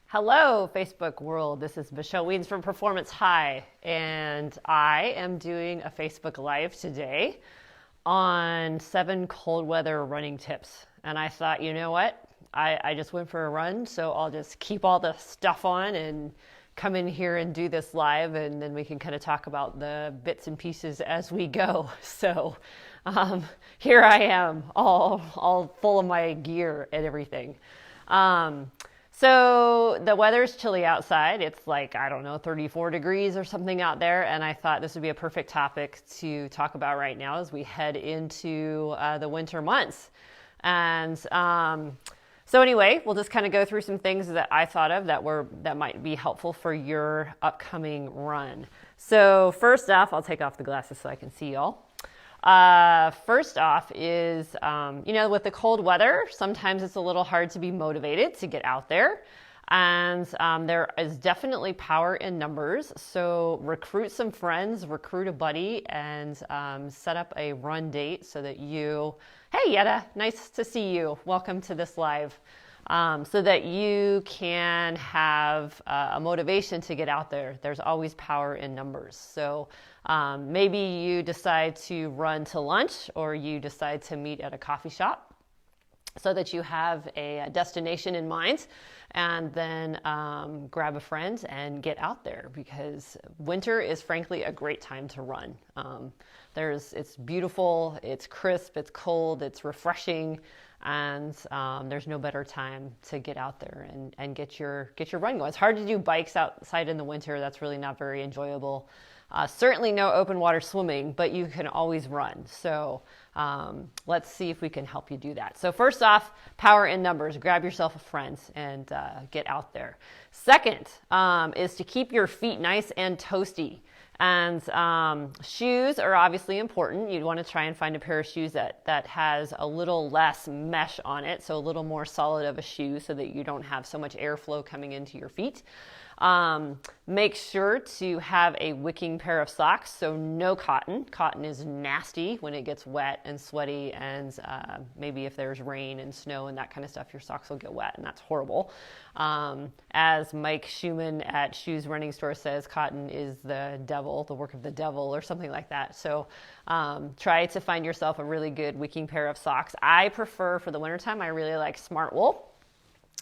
Hello, Facebook world. This is Michelle Weeds from Performance High, and I am doing a Facebook Live today on 7 cold weather running tips. And I thought, you know what? I just went for a run, so I'll just keep all the stuff on and come in here and do this live, and then we can kind of talk about the bits and pieces as we go. So here I am, all full of my gear and everything. So the weather's chilly outside. It's like, I don't know, 34 degrees or something out there. And I thought this would be a perfect topic to talk about right now as we head into the winter months. And so anyway, we'll just kind of go through some things that I thought of that might be helpful for your upcoming run. So first off, I'll take off the glasses so I can see y'all. First off is, with the cold weather, sometimes it's a little hard to be motivated to get out there. And there is definitely power in numbers. So recruit some friends, recruit a buddy, and set up a run date so that hey Yetta, nice to see you. Welcome to this live. So that you can have a motivation to get out there. There's always power in numbers. So maybe you decide to run to lunch, or you decide to meet at a coffee shop so that you have a destination in mind, and then grab a friend and get out there, because winter is frankly a great time to run. It's beautiful, it's crisp, it's cold, it's refreshing. And there's no better time to get out there and get your run going. It's hard to do bikes outside in the winter. That's really not very enjoyable. Certainly no open water swimming, but you can always run. So let's see if we can help you do that. So first off, power in numbers. Grab yourself a friend and get out there. Second is to keep your feet nice and toasty. And shoes are obviously important. You'd want to try and find a pair of shoes that has a little less mesh on it, so a little more solid of a shoe, so that you don't have so much airflow coming into your feet. Make sure to have a wicking pair of socks, so no cotton. Cotton is nasty when it gets wet and sweaty, and maybe if there's rain and snow and that kind of stuff, your socks will get wet, and that's horrible. As Mike Schumann at Shoes Running Store says, cotton is the devil, the work of the devil, or something like that. So try to find yourself a really good wicking pair of socks. I prefer, for the wintertime, I really like Smart Wool.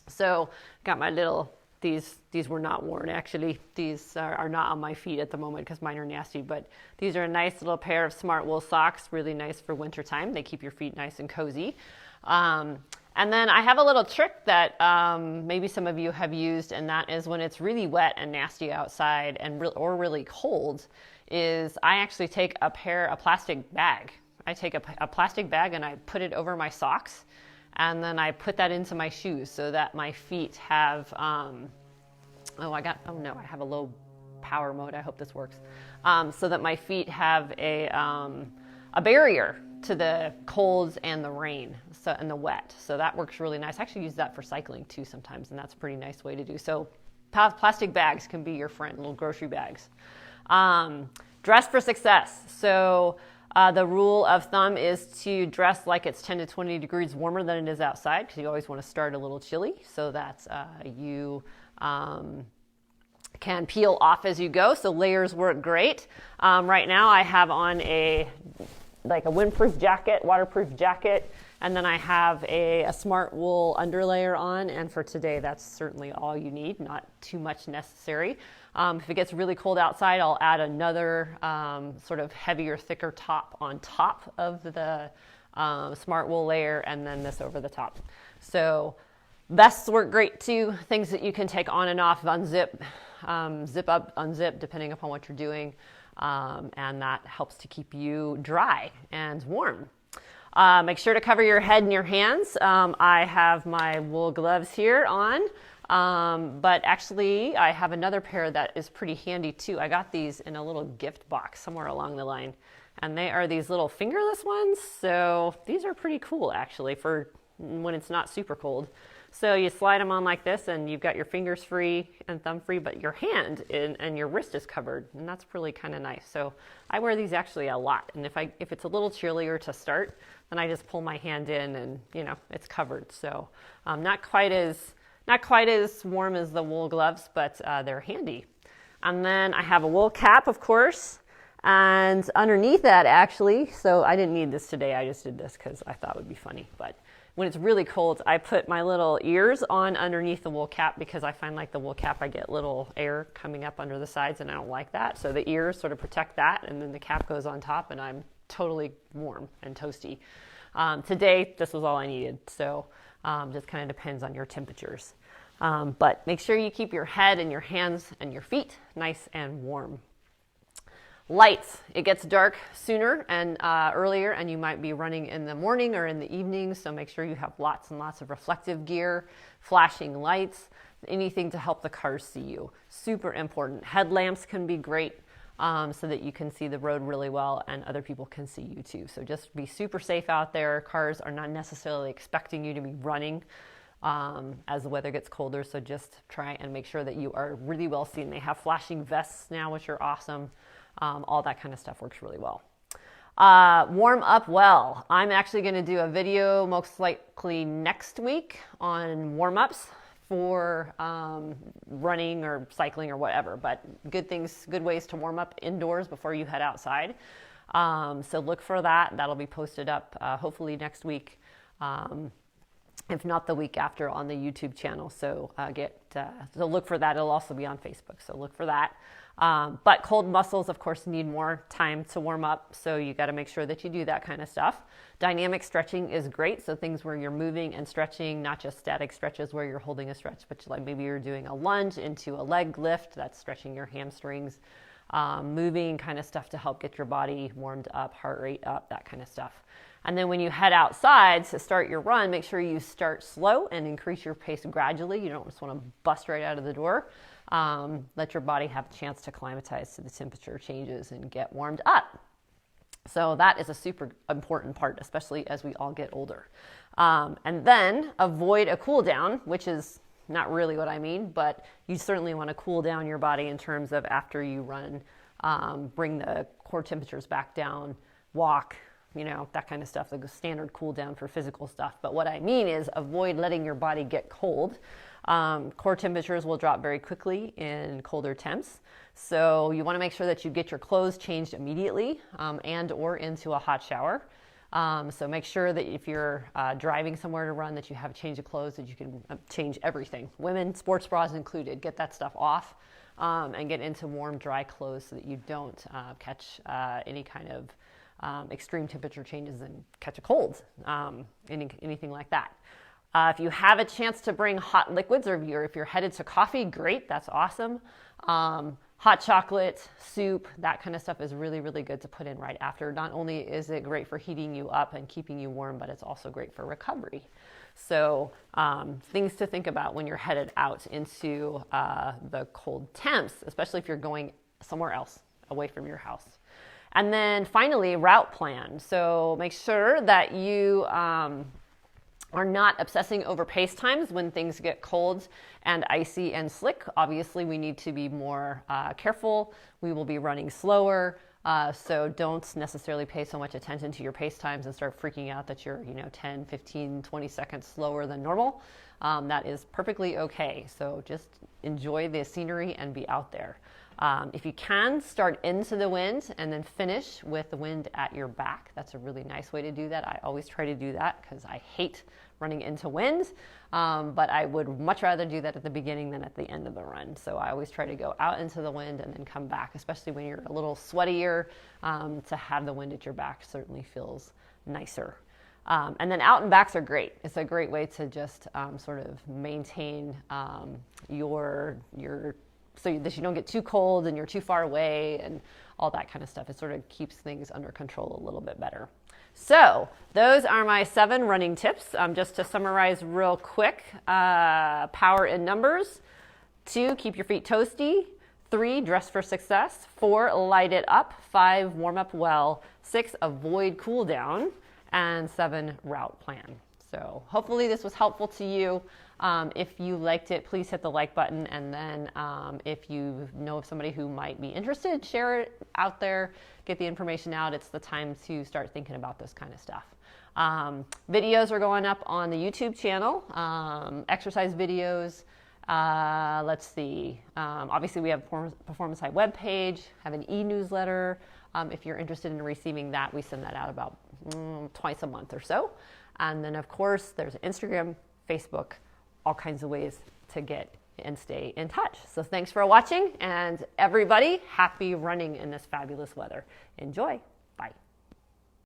So got my little... These were not worn, actually. These are not on my feet at the moment because mine are nasty, but these are a nice little pair of Smart Wool socks, really nice for wintertime. They keep your feet nice and cozy. And then I have a little trick that maybe some of you have used, and that is when it's really wet and nasty outside or really cold, is I actually take a plastic bag. I take a plastic bag and I put it over my socks. And then I put that into my shoes so that my feet have, I have a low power mode. I hope this works. So that my feet have a barrier to the colds and the rain and the wet. So that works really nice. I actually use that for cycling too sometimes, and that's a pretty nice way to do. So plastic bags can be your friend, little grocery bags. Dress for success. So the rule of thumb is to dress like it's 10 to 20 degrees warmer than it is outside, because you always want to start a little chilly so that you can peel off as you go. So layers work great. Right now I have on a windproof jacket, waterproof jacket, and then I have a Smart Wool underlayer on. And for today, that's certainly all you need, not too much necessary. If it gets really cold outside, I'll add another sort of heavier, thicker top on top of the Smart Wool layer, and then this over the top. So vests work great too. Things that you can take on and off, unzip, zip up, unzip, depending upon what you're doing. And that helps to keep you dry and warm. Make sure to cover your head and your hands. I have my wool gloves here on. But actually I have another pair that is pretty handy too. I got these in a little gift box somewhere along the line, and they are these little fingerless ones. So these are pretty cool actually for when it's not super cold. So you slide them on like this, and you've got your fingers free and thumb free, but your hand and your wrist is covered, and that's really kind of nice. So I wear these actually a lot, and if it's a little chillier to start, then I just pull my hand in, and it's covered. So not quite as Not quite as warm as the wool gloves, but they're handy. And then I have a wool cap, of course, and underneath that actually, so I didn't need this today, I just did this because I thought it would be funny, but when it's really cold, I put my little ears on underneath the wool cap because I find like the wool cap, I get little air coming up under the sides and I don't like that. So the ears sort of protect that, and then the cap goes on top and I'm totally warm and toasty. Today, this was all I needed, so just kind of depends on your temperatures. But make sure you keep your head and your hands and your feet nice and warm. Lights. It gets dark sooner and earlier, and you might be running in the morning or in the evening, so make sure you have lots and lots of reflective gear, flashing lights, anything to help the cars see you. Super important. Headlamps can be great so that you can see the road really well and other people can see you too. So just be super safe out there. Cars are not necessarily expecting you to be running as the weather gets colder, so just try and make sure that you are really well seen. They have flashing vests now, which are awesome. All that kind of stuff works really well. Warm up well. I'm actually going to do a video most likely next week on warm-ups for running or cycling or whatever, but good ways to warm up indoors before you head outside. So look for that. That'll be posted up hopefully next week, if not the week after, on the YouTube channel. So so look for that. It'll also be on Facebook, so look for that. But cold muscles, of course, need more time to warm up, so you got to make sure that you do that kind of stuff. Dynamic stretching is great, so things where you're moving and stretching, not just static stretches where you're holding a stretch, but like maybe you're doing a lunge into a leg lift, that's stretching your hamstrings, moving kind of stuff to help get your body warmed up, heart rate up, that kind of stuff. And then when you head outside to start your run, make sure you start slow and increase your pace gradually. You don't just want to bust right out of the door. Let your body have a chance to acclimatize to the temperature changes and get warmed up. So that is a super important part, especially as we all get older. And then avoid a cool down, which is not really what I mean, but you certainly want to cool down your body in terms of after you run, bring the core temperatures back down, walk, that kind of stuff, the standard cool down for physical stuff. But what I mean is avoid letting your body get cold. Core temperatures will drop very quickly in colder temps. So you want to make sure that you get your clothes changed immediately and or into a hot shower. So make sure that if you're driving somewhere to run that you have a change of clothes, that you can change everything. Women, sports bras included, get that stuff off and get into warm, dry clothes so that you don't catch any kind of extreme temperature changes and catch a cold, anything like that. If you have a chance to bring hot liquids, or if you're headed to coffee, great, that's awesome. Hot chocolate, soup, that kind of stuff is really, really good to put in right after. Not only is it great for heating you up and keeping you warm, but it's also great for recovery. So things to think about when you're headed out into the cold temps, especially if you're going somewhere else away from your house. And then finally, route plan. So make sure that you are not obsessing over pace times when things get cold and icy and slick. Obviously, we need to be more careful. We will be running slower. So don't necessarily pay so much attention to your pace times and start freaking out that you're 10, 15, 20 seconds slower than normal. That is perfectly okay. So just enjoy the scenery and be out there. If you can, start into the wind and then finish with the wind at your back. That's a really nice way to do that. I always try to do that because I hate running into wind, but I would much rather do that at the beginning than at the end of the run. So I always try to go out into the wind and then come back, especially when you're a little sweatier. To have the wind at your back certainly feels nicer. And then out and backs are great. It's a great way to just sort of maintain your so that you don't get too cold and you're too far away and all that kind of stuff. It sort of keeps things under control a little bit better. So those are my 7 running tips. Just to summarize real quick, power in numbers. 2, keep your feet toasty. 3, dress for success. 4, light it up. 5, warm up well. 6, avoid cool down. And 7, route plan. So hopefully this was helpful to you. If you liked it, please hit the like button. And then if you know of somebody who might be interested, share it out there, get the information out. It's the time to start thinking about this kind of stuff. Videos are going up on the YouTube channel, exercise videos. Let's see. Obviously, we have a Performance High webpage, have an e-newsletter. If you're interested in receiving that, we send that out about twice a month or so. And then, of course, there's Instagram, Facebook, all kinds of ways to get and stay in touch. So thanks for watching, and everybody, happy running in this fabulous weather. Enjoy. Bye.